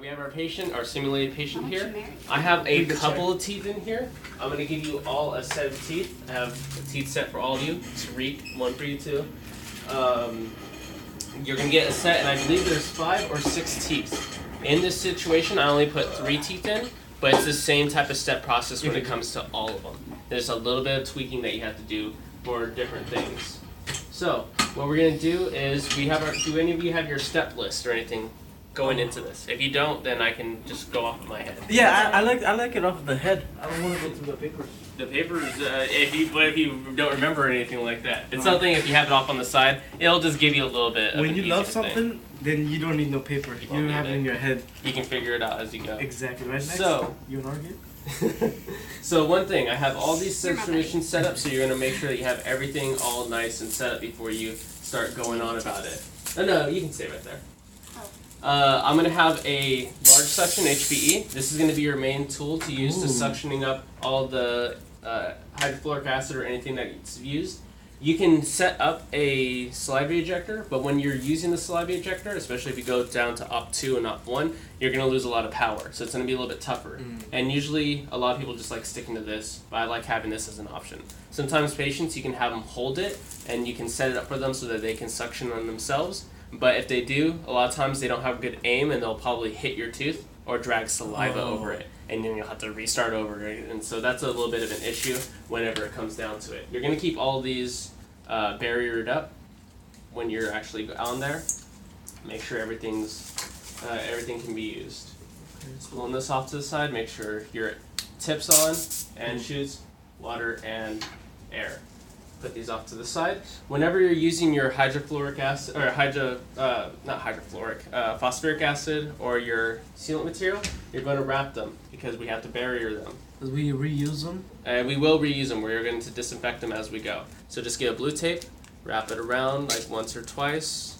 We have our patient, our simulated patient here. I have a couple of teeth in here. I'm going to give you all a set of teeth. I have a teeth set for all of you. Tariq, one for you too. You're going to get a set, and I believe there's 5 or 6 teeth. In this situation, I only put 3 teeth in, but it's the same type of step process when it comes to all of them. There's a little bit of tweaking that you have to do for different things. So, what we're going to do is, do any of you have your step list or anything going into this? If you don't, then I can just go off of my head. Yeah, I like it off of the head. I don't want to go through the papers. The papers, if you don't remember anything like that. It's something, if you have it off on the side, it'll just give you a little bit of when you love thing. something, then you don't need no paper. You have it in your head. You can figure it out as you go. Exactly. Right next. So, you want to argue? So one thing, I have all these situations set up, so you're going to make sure that you have everything all nice and set up before you start going on about it. Oh no, you can stay right there. I'm going to have a large suction HBE. This is going to be your main tool to use to suctioning up all the hydrofluoric acid or anything that's used. You can set up a saliva ejector, but when you're using the saliva ejector, especially if you go down to op 2 and op 1, you're going to lose a lot of power, so it's going to be a little bit tougher. And usually, a lot of people just like sticking to this, but I like having this as an option. Sometimes patients, you can have them hold it, and you can set it up for them so that they can suction on themselves. But if they do, a lot of times they don't have good aim, and they'll probably hit your tooth or drag saliva over it. And then you'll have to restart over, and so that's a little bit of an issue whenever it comes down to it. You're going to keep all these barriered up when you're actually on there. Make sure everything can be used. Just pulling this off to the side, make sure your tips on and shoots, water and air. Put these off to the side. Whenever you're using your hydrofluoric acid, or phosphoric acid or your sealant material, you're going to wrap them because we have to barrier them. Because we reuse them? And we will reuse them. We're going to disinfect them as we go. So just get a blue tape, wrap it around like once or twice,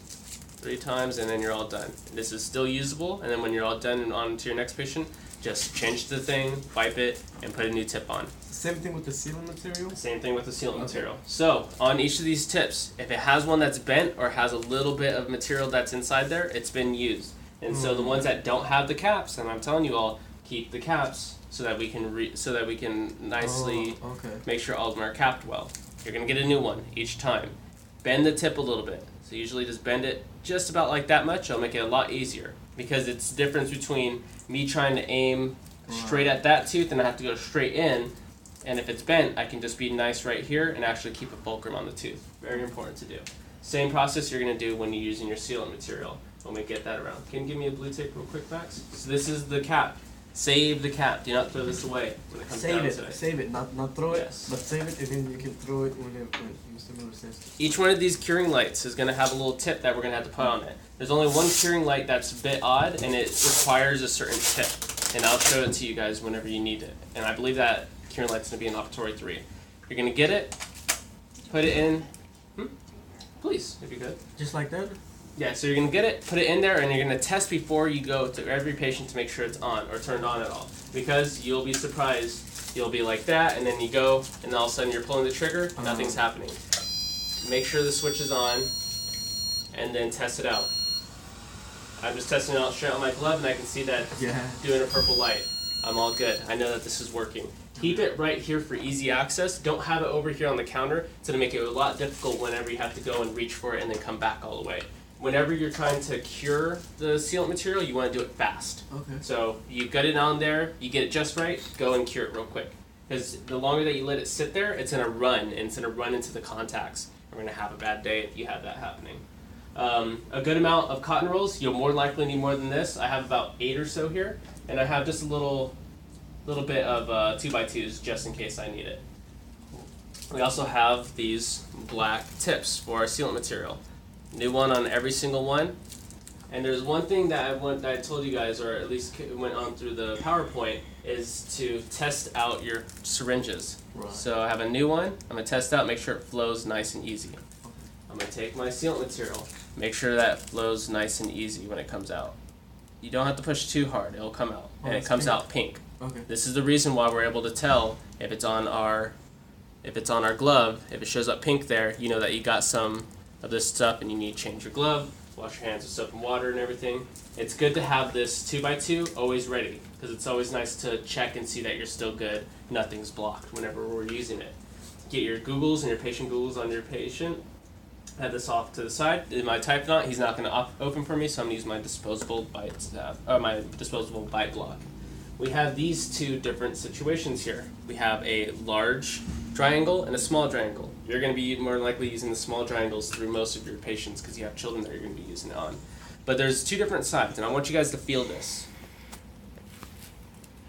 3 times, and then you're all done. This is still usable, and then when you're all done and on to your next patient, just change the thing, wipe it, and put a new tip on. Same thing with the sealant material? Same thing with the sealant material. So, on each of these tips, if it has one that's bent or has a little bit of material that's inside there, it's been used. And so the ones that don't have the caps, and I'm telling you all, keep the caps so that we can nicely make sure all of them are capped well. You're going to get a new one each time. Bend the tip a little bit. So usually just bend it just about like that much. It'll make it a lot easier. Because it's the difference between me trying to aim straight at that tooth and I have to go straight in. And if it's bent, I can just be nice right here and actually keep a fulcrum on the tooth. Very important to do. Same process you're going to do when you're using your sealant material when we get that around. Can you give me a blue tape real quick, Max? So this is the cap. Save the cap. Do not throw this away when it comes down to it. Save it. Not throw it, but save it, and then you can throw it when Mr. Miller says. Each one of these curing lights is going to have a little tip that we're going to have to put on it. There's only one curing light that's a bit odd, and it requires a certain tip. And I'll show it to you guys whenever you need it. And I believe that curing light's going to be in operatory 3. You're going to get it, put it in. Please, if you could. Just like that? Yeah, so you're going to get it, put it in there, and you're going to test before you go to every patient to make sure it's on or turned on at all. Because you'll be surprised. You'll be like that, and then you go, and all of a sudden you're pulling the trigger, nothing's happening. Make sure the switch is on, and then test it out. I'm just testing it out straight on my glove, and I can see that doing a purple light. I'm all good. I know that this is working. Keep it right here for easy access. Don't have it over here on the counter. It's going to make it a lot difficult whenever you have to go and reach for it and then come back all the way. Whenever you're trying to cure the sealant material, you want to do it fast. Okay. So you get it on there, you get it just right, go and cure it real quick. Because the longer that you let it sit there, it's going to run, and it's going to run into the contacts. We're going to have a bad day if you have that happening. A good amount of cotton rolls. You'll more likely need more than this. I have about 8 or so here, and I have just a little bit of 2x2s just in case I need it. We also have these black tips for our sealant material. New one on every single one. And there's one thing that I told you guys, or at least went on through the PowerPoint, is to test out your syringes. Right. So I have a new one. I'm going to test out, make sure it flows nice and easy. I'm going to take my sealant material, make sure that flows nice and easy when it comes out. You don't have to push too hard, it'll come out. And it comes out pink. Okay. This is the reason why we're able to tell if it's on our glove. If it shows up pink there, you know that you got some of this stuff and you need to change your glove Wash your hands with soap and water and everything. It's good to have this 2x2 always ready because it's always nice to check and see that you're still good. Nothing's blocked whenever we're using it. Get your googles and your patient googles on your patient. Have this off to the side. In my Typhonaut, he's not going to open for me, so I'm going to use my disposable bite block. We have these two different situations here. We have a large triangle and a small triangle. You're going to be more likely using the small triangles through most of your patients because you have children that you're going to be using it on. But there's two different sides, and I want you guys to feel this.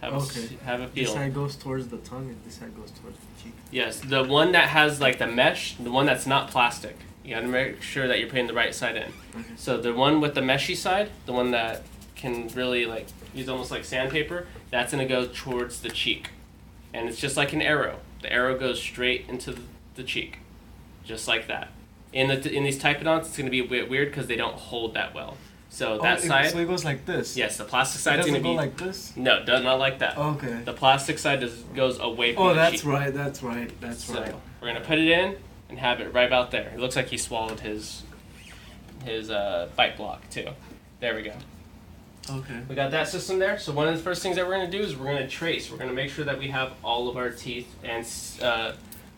Have a feel. This side goes towards the tongue, and this side goes towards the cheek. Yes, the one that has like the mesh, the one that's not plastic. You got to make sure that you're putting the right side in. Okay. So the one with the meshy side, the one that can really like use almost like sandpaper, that's going to go towards the cheek. And it's just like an arrow. The arrow goes straight into the cheek, just like that. In these Typhodonts, it's going to be a bit weird because they don't hold that well. So that side... So it goes like this? Yes, the plastic side is going to be... It doesn't go like this? No, not like that. Okay. The plastic side goes away from the cheek. That's right, that's right. So we're going to put it in and have it right about there. It looks like he swallowed his bite block too. There we go. Okay. We got that system there. So one of the first things that we're going to do is we're going to trace. We're going to make sure that we have all of our teeth and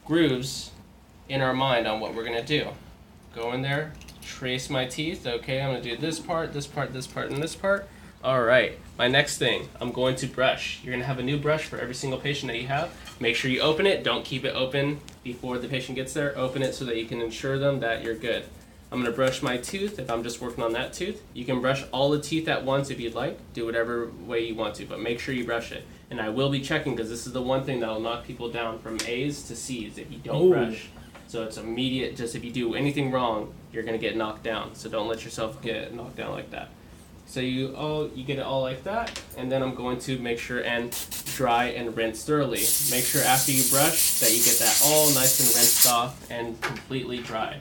grooves in our mind on what we're going to do. Go in there, trace my teeth. Okay, I'm going to do this part, this part, this part, and this part. All right. My next thing, I'm going to brush. You're going to have a new brush for every single patient that you have. Make sure you open it. Don't keep it open before the patient gets there. Open it so that you can ensure them that you're good. I'm going to brush my tooth if I'm just working on that tooth. You can brush all the teeth at once if you'd like. Do whatever way you want to, but make sure you brush it. And I will be checking because this is the one thing that will knock people down from A's to C's if you don't brush. So it's immediate. Just if you do anything wrong, you're going to get knocked down. So don't let yourself get knocked down like that. So you get it all like that, and then I'm going to make sure and dry and rinse thoroughly. Make sure after you brush that you get that all nice and rinsed off and completely dry.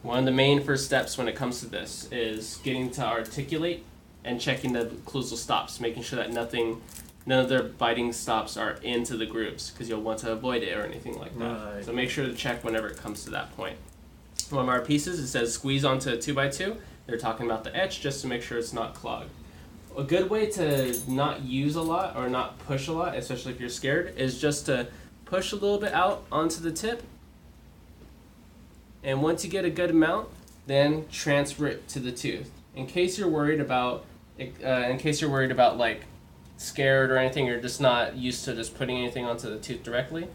One of the main first steps when it comes to this is getting to articulate and checking the occlusal stops, making sure that none of their biting stops are into the grooves because you'll want to avoid it or anything like that. Right. So make sure to check whenever it comes to that point. One of our pieces, it says squeeze onto a 2x2. They're talking about the etch just to make sure it's not clogged. A good way to not use a lot or not push a lot, especially if you're scared, is just to push a little bit out onto the tip. And once you get a good amount, then transfer it to the tooth. In case you're worried about like scared or anything, you're just not used to just putting anything onto the tooth directly,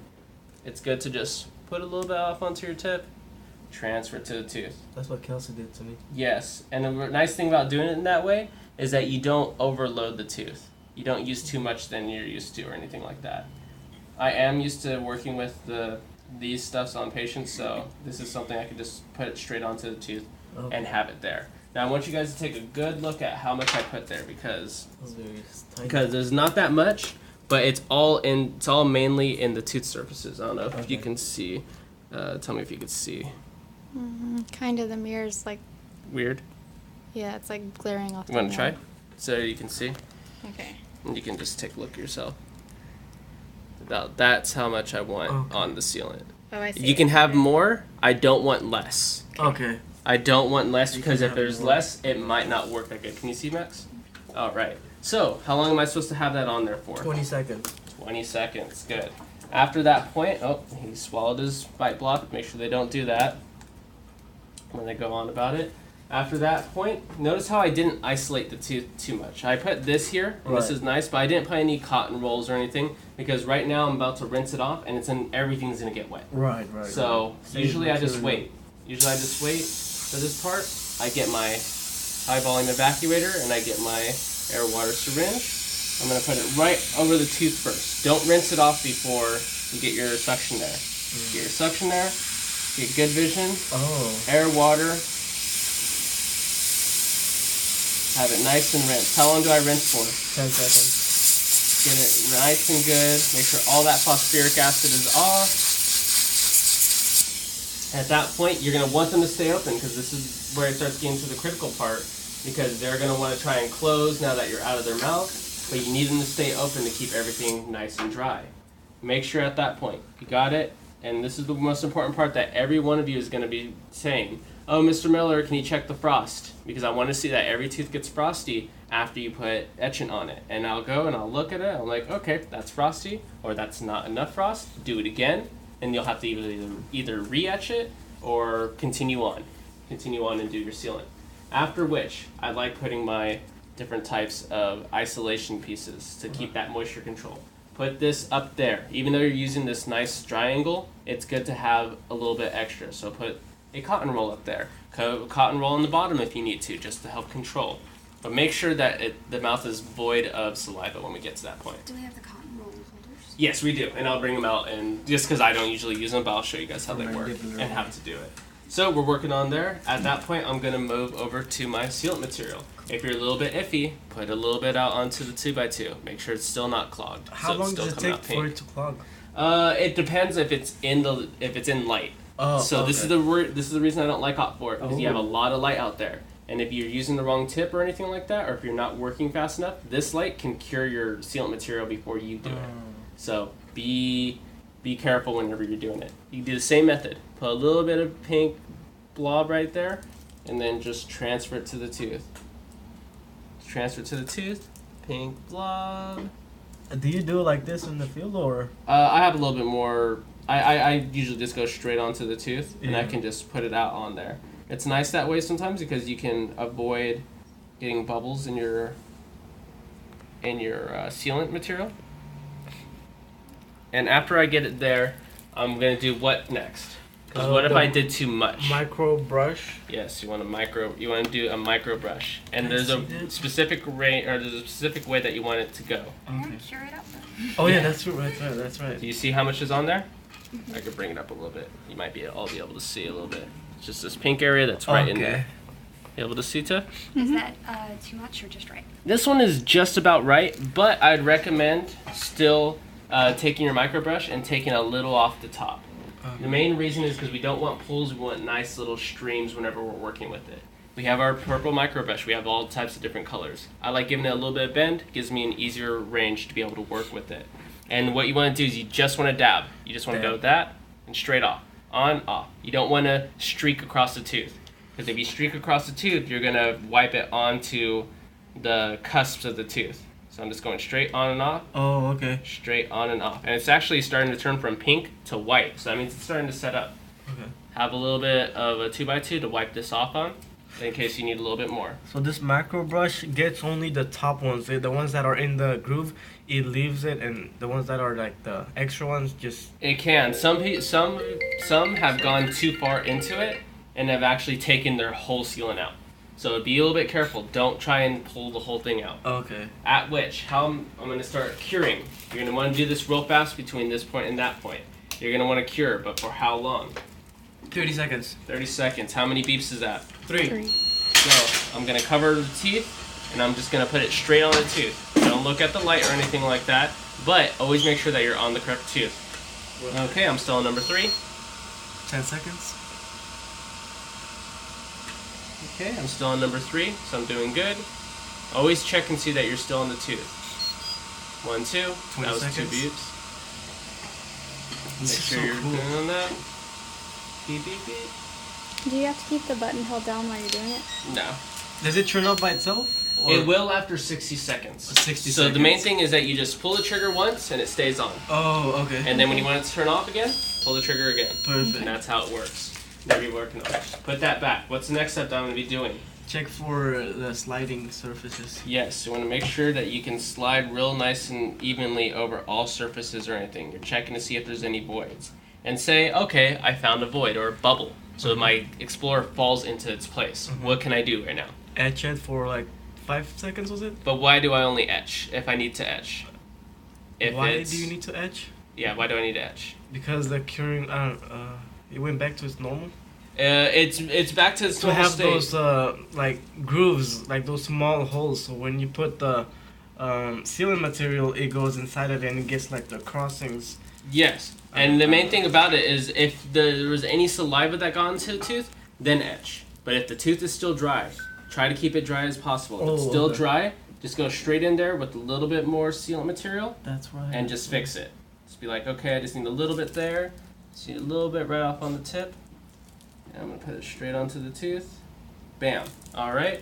it's good to just put a little bit off onto your tip, transfer it to the tooth. That's what Kelsey did to me. Yes, and the nice thing about doing it in that way is that you don't overload the tooth. You don't use too much than you're used to or anything like that. I am used to working with these stuffs on patients, so this is something I could just put it straight onto the tooth and have it there. Now I want you guys to take a good look at how much I put there because there's not that much, but it's all mainly in the tooth surfaces. I don't know if you can see. Tell me if you could see. Kind of. The mirror's like weird. Yeah, it's like glaring off. You want to try so you can see? Okay. And you can just take a look yourself. That's how much I want on the sealant. Oh, I see. You can have more. I don't want less. Okay. I don't want less because if there's less, it might not work that good. Can you see, Max? All right. So, how long am I supposed to have that on there for? 20 seconds. 20 seconds. Good. After that point, he swallowed his bite block. Make sure they don't do that when they go on about it. After that point, notice how I didn't isolate the tooth too much. I put this here, and this is nice, but I didn't put any cotton rolls or anything because right now I'm about to rinse it off, and everything's gonna get wet. Right. So usually I just wait. Usually I just wait for this part. I get my high volume evacuator and I get my air water syringe. I'm gonna put it right over the tooth first. Don't rinse it off before you get your suction there. Get your suction there. Get good vision. Air water. Have it nice and rinsed. How long do I rinse for? 10 seconds. Get it nice and good. Make sure all that phosphoric acid is off. At that point, you're going to want them to stay open because this is where it starts getting to the critical part because they're going to want to try and close now that you're out of their mouth, but you need them to stay open to keep everything nice and dry. Make sure at that point you got it, and this is the most important part that every one of you is going to be saying. oh, Mr. Miller, can you check the frost? Because I want to see that every tooth gets frosty after you put etchant on it. And I'll go and I'll look at it. I'm like, okay, that's frosty, or that's not enough frost. Do it again, and you'll have to either re-etch it or continue on and do your sealant. After which, I like putting my different types of isolation pieces to keep that moisture control. Put this up there. Even though you're using this nice triangle, it's good to have a little bit extra. So put a cotton roll up there. Cotton roll on the bottom if you need to, just to help control. But make sure that the mouth is void of saliva when we get to that point. Do we have the cotton roll holders? Yes, we do. And I'll bring them out, and just because I don't usually use them, but I'll show you guys how they work and how to do it. So we're working on there. At that point, I'm going to move over to my sealant material. If you're a little bit iffy, put a little bit out onto the 2x2. Make sure it's still not clogged. How long does it take for it to clog? It depends if it's in light. Oh, so okay. this is the reason I don't like hot for it, because you have a lot of light out there. And if you're using the wrong tip or anything like that, or if you're not working fast enough, this light can cure your sealant material before you do it. So be careful whenever you're doing it. You can do the same method. Put a little bit of pink blob right there, and then just transfer it to the tooth. Transfer to the tooth, pink blob. Do you do it like this in the field, or? I have a little bit more. I usually just go straight onto the tooth, and I can just put it out on there. It's nice that way sometimes because you can avoid getting bubbles in your sealant material. And after I get it there, I'm gonna do what next? Because what if I did too much? Micro brush. Yes, you want to do a micro brush, and there's a specific way that you want it to go. And cure it up though. Oh yeah, that's right. That's right. Do you see how much is on there? I could bring it up a little bit. You might be able to see a little bit. It's just this pink area that's right in there. You able to see, to? Is that too much or just right? This one is just about right, but I'd recommend still taking your micro brush and taking a little off the top. The main reason is because we don't want pools, we want nice little streams whenever we're working with it. We have our purple micro brush, we have all types of different colors. I like giving it a little bit of bend, gives me an easier range to be able to work with it. And what you want to do is you just want to dab. You just want to go with that and straight off, on, off. You don't want to streak across the tooth. Because if you streak across the tooth, you're going to wipe it onto the cusps of the tooth. So I'm just going straight on and off. Oh, okay. Straight on and off. And it's actually starting to turn from pink to white. So that means it's starting to set up. Okay. Have a little bit of a 2x2 to wipe this off on, in case you need a little bit more. So this macro brush gets only the top ones. The ones that are in the groove, it leaves it, and the ones that are like the extra ones just... It can. Some have gone too far into it and have actually taken their whole sealant out. So be a little bit careful. Don't try and pull the whole thing out. Okay. At which, I'm going to start curing. You're going to want to do this real fast between this point and that point. You're going to want to cure, but for how long? 30 seconds. 30 seconds. How many beeps is that? 3. So I'm going to cover the teeth, and I'm just going to put it straight on the tooth. Don't look at the light or anything like that, but always make sure that you're on the correct tooth. Okay, I'm still on number 3. 10 seconds. Okay, I'm still on number 3, so I'm doing good. Always check and see that you're still on the tooth. 1, 2. That was seconds. 2 beeps. Make sure you're doing on that. Beep, beep, beep. Do you have to keep the button held down while you're doing it? No. Does it turn off by itself? It will after 60 seconds. 60 so seconds. the main thing is that you just pull the trigger once and it stays on. Oh, okay. And then when you want it to turn off again, pull the trigger again. Perfect. And that's how it works. There you're working on it. Put that back. What's the next step that I'm going to be doing? Check for the sliding surfaces. Yes, you want to make sure that you can slide real nice and evenly over all surfaces or anything. You're checking to see if there's any voids. And say, okay, I found a void or a bubble. So my Explorer falls into its place. What can I do right now? Etch it for like 5 seconds, was it? But why do I only etch if I need to etch? Why do you need to etch? Yeah, why do I need to etch? Because the curing, it went back to its normal. It's back to its To normal have state. those like grooves, like those small holes. So when you put the sealant material, it goes inside of it and it gets like the crossings. Yes, and the main thing about it is if there was any saliva that got into the tooth, then etch. But if the tooth is still dry, try to keep it dry as possible. If it's still dry, just go straight in there with a little bit more sealant material. That's right. And just fix it. Just be like, okay, I just need a little bit there. Just need a little bit right off on the tip. And I'm going to put it straight onto the tooth. Bam. Alright.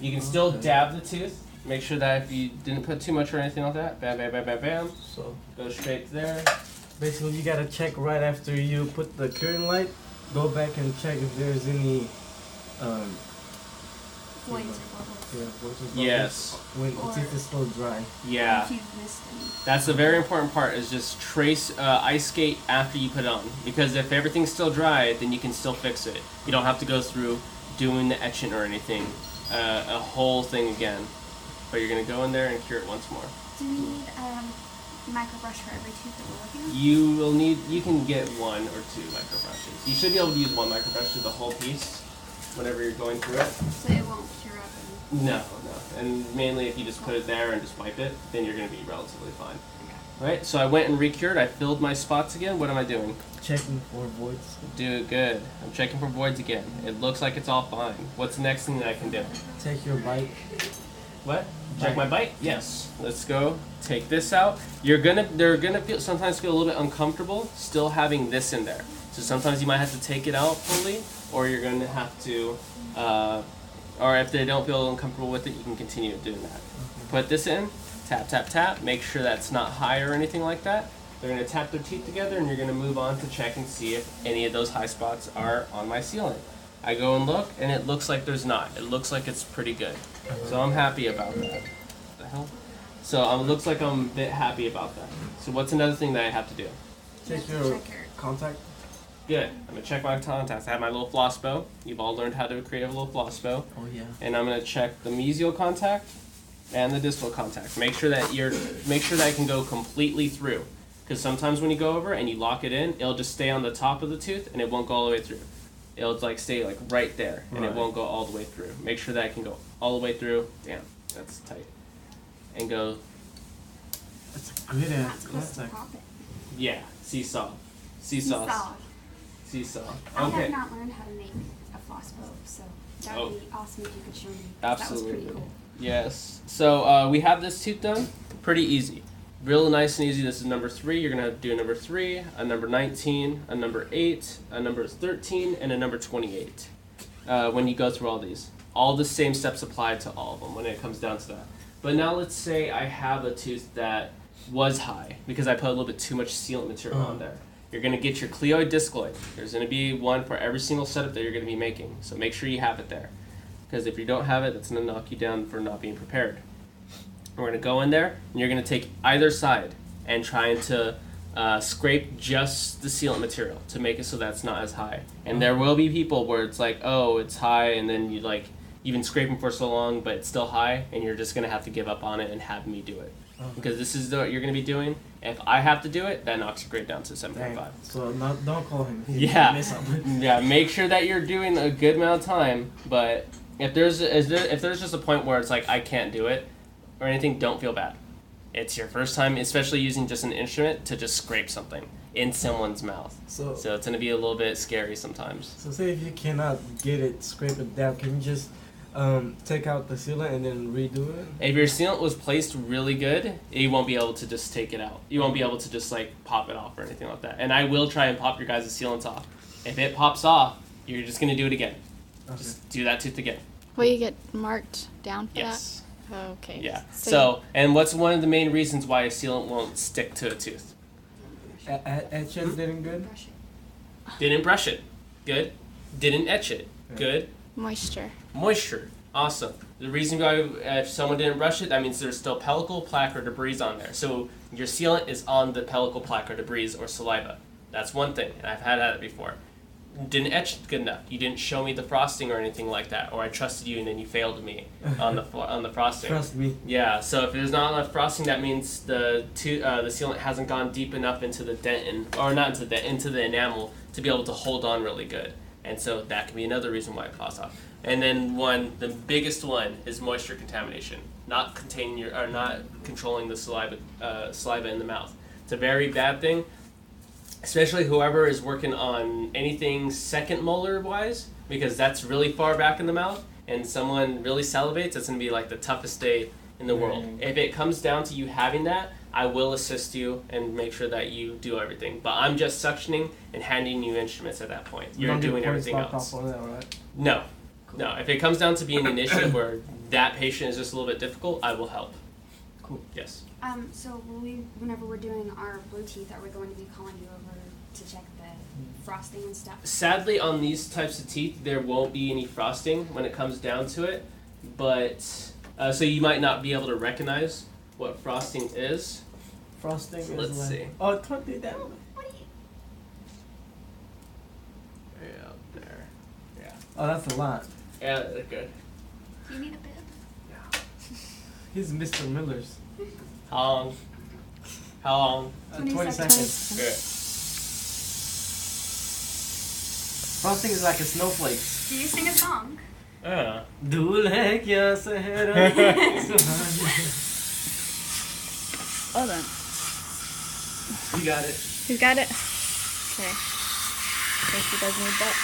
You can still dab the tooth. Make sure that if you didn't put too much or anything like that, bam, bam, bam, bam, bam. So Go straight there. basically, you gotta check right after you put the curing light. Go back and check if there's any Voids or bubbles. voids or bubbles Yes. when the teeth is still dry. Yeah. If you've missed any. That's a very important part, is just trace ice skate after you put it on. Because if everything's still dry, then you can still fix it. You don't have to go through doing the etching or anything, a whole thing again. But you're going to go in there and cure it once more. Do we need microbrush for every tooth that we're working on? You can get 1 or 2 microbrushes. You should be able to use 1 microbrush through the whole piece whenever you're going through it. So it won't cure up and... No. And mainly if you just put it there and just wipe it, then you're going to be relatively fine. Right, so I went and re-cured. I filled my spots again. What am I doing? Checking for voids. Do good. I'm checking for voids again. It looks like it's all fine. What's the next thing that I can do? Take your bite. What? Check my bite? Yes. Let's go. Take this out. They're gonna sometimes feel a little bit uncomfortable still having this in there. So sometimes you might have to take it out fully, or you're gonna have to, or if they don't feel uncomfortable with it, you can continue doing that. Put this in. Tap, tap, tap. Make sure that's not high or anything like that. They're going to tap their teeth together, and you're going to move on to check and see if any of those high spots are on my sealant. I go and look, and it looks like there's not. It looks like it's pretty good. So I'm happy about that. What the hell? So it looks like I'm a bit happy about that. So what's another thing that I have to do? Check your contact. Good. I'm going to check my contacts. I have my little floss bow. You've all learned how to create a little floss bow. Oh yeah. And I'm going to check the mesial contact and the distal contact. Make sure that it can go completely through. Because sometimes when you go over and you lock it in, it'll just stay on the top of the tooth and it won't go all the way through. It'll like stay like right there and it won't go all the way through. Make sure that it can go all the way through. Damn, that's tight. And go. That's a good Not ass. supposed to That's pop it. Yeah, seesaw. Seesaw. I Okay. have not learned how to make a floss bow, so that would be awesome if you could show me. Absolutely. That was pretty cool. Yes. So we have this tooth done. Pretty easy. Real nice and easy. This is number 3. You're going to do a number 3, a number 19, a number 8, a number 13, and a number 28 when you go through all these. All the same steps apply to all of them when it comes down to that. But now let's say I have a tooth that was high because I put a little bit too much sealant material on there. You're going to get your cleoid discoid. There's going to be one for every single setup that you're going to be making. So make sure you have it there. Because if you don't have it, that's going to knock you down for not being prepared. We're going to go in there, and you're going to take either side and trying to scrape just the sealant material to make it so that's not as high. And there will be people where it's like, oh, it's high, and then you've been scraping for so long, but it's still high, and you're just going to have to give up on it and have me do it. Because this is what you're going to be doing. If I have to do it, that knocks your grade down to 7.5. So don't call him. Yeah. Yeah, make sure that you're doing a good amount of time, but if there's just a point where it's like I can't do it or anything, don't feel bad. It's your first time, especially using just an instrument, to just scrape something in someone's mouth. So it's going to be a little bit scary sometimes. So say if you cannot get it, scrape it down, can you just take out the sealant and then redo it? If your sealant was placed really good, you won't be able to just take it out. You won't be able to just pop it off or anything like that. And I will try and pop your guys' sealants off. If it pops off, you're just going to do it again. Okay. Just do that tooth again. Will you get marked down for Yes. that? Okay. Yeah. So, and what's one of the main reasons why a sealant won't stick to a tooth? Etching didn't good? Brush it. Didn't brush it. Good. Didn't etch it. Good. Moisture. Moisture. Awesome. The reason why, if someone didn't brush it, that means there's still pellicle, plaque, or debris on there. So your sealant is on the pellicle, plaque, or debris, or saliva. That's one thing, and I've had that before. Didn't etch good enough. You didn't show me the frosting or anything like that, or I trusted you and then you failed me on the frosting. Trust me. Yeah. So if there's not enough frosting, that means the sealant hasn't gone deep enough into the dentin, or not into the enamel to be able to hold on really good. And so that can be another reason why it pops off. And then the biggest one is moisture contamination, not controlling the saliva in the mouth. It's a very bad thing. Especially whoever is working on anything second molar wise, because that's really far back in the mouth, and someone really salivates, that's going to be like the toughest day in the world. If it comes down to you having that, I will assist you and make sure that you do everything. But I'm just suctioning and handing you instruments at that point. You're doing everything else. Off on that, right? No. No. If it comes down to being an issue where that patient is just a little bit difficult, I will help. Cool. Yes. So whenever we're doing our blue teeth, are we going to be calling you over to check the frosting and stuff? Sadly, on these types of teeth, there won't be any frosting when it comes down to it. But, so you might not be able to recognize what frosting is. Frosting So is let's like... see. Oh, don't do that. What do you? Yeah, up there. Yeah. Oh, that's a lot. Yeah, they're good. Do you need a bib? Yeah. He's Mr. Miller's. How long? How long? 20 seconds. Good. Frosting is like a snowflake. Do you sing a song? Yeah. Dulhe kya sahara. Hold on. You got it. You got it? Okay. Guess he does need that.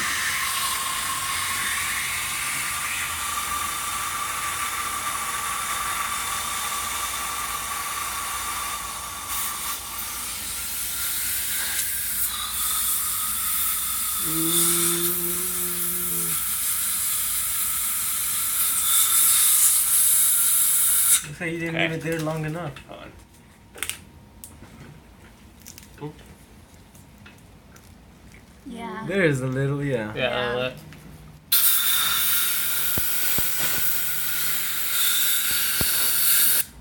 Looks like you didn't Okay. leave it there long enough. Hold on. Cool. Yeah. There's a little, yeah. Yeah.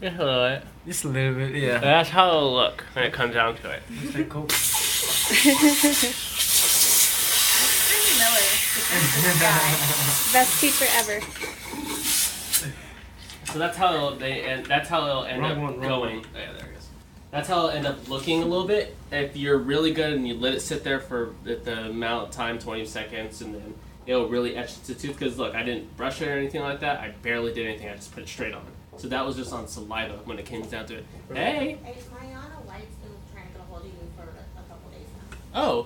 Just a little bit. Just a little bit, yeah. That's how it'll look when it comes down to it. Just like Coke. Mr. Miller, the guy. Best teacher ever. So that's how it'll, that's how it'll end Wrong up one, wrong going. one. Oh, yeah, there it is. That's how it'll end up looking a little bit. If you're really good and you let it sit there for the amount of time, 20 seconds, and then it'll really etch the tooth. Because look, I didn't brush it or anything like that. I barely did anything. I just put it straight on. So that was just on saliva when it came down to it. Hey! Hey, Mariana White's been trying to get a hold of you for a couple days now. Oh,